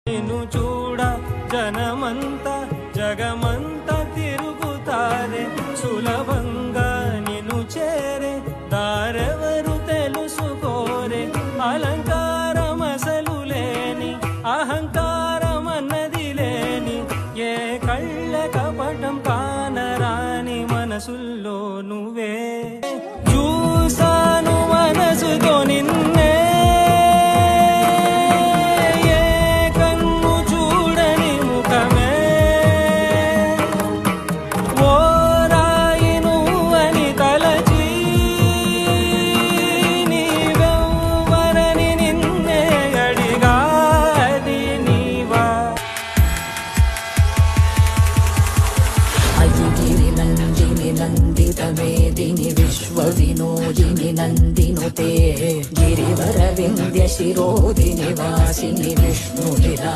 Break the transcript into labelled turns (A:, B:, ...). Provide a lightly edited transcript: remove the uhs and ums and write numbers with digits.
A: నిన్ను చూడ జనమంతా జగమంతా తిరుగుతారే, సులభంగా నిన్ను చేరే దారెవరు తెలుసుకోరే. అలంకారం అసలు లేని, అహంకారం అన్నది లేని, ఏ కళ్ళ కపటం కానరాని మనసుల్లో నువ్వే. చూసాను మనసుతో నిన్నే,
B: నందితమేదిని విశ్వవినోదిని నందినుతే గిరివర వింధ్య శిరోదిని వాసిని విష్ణువిరా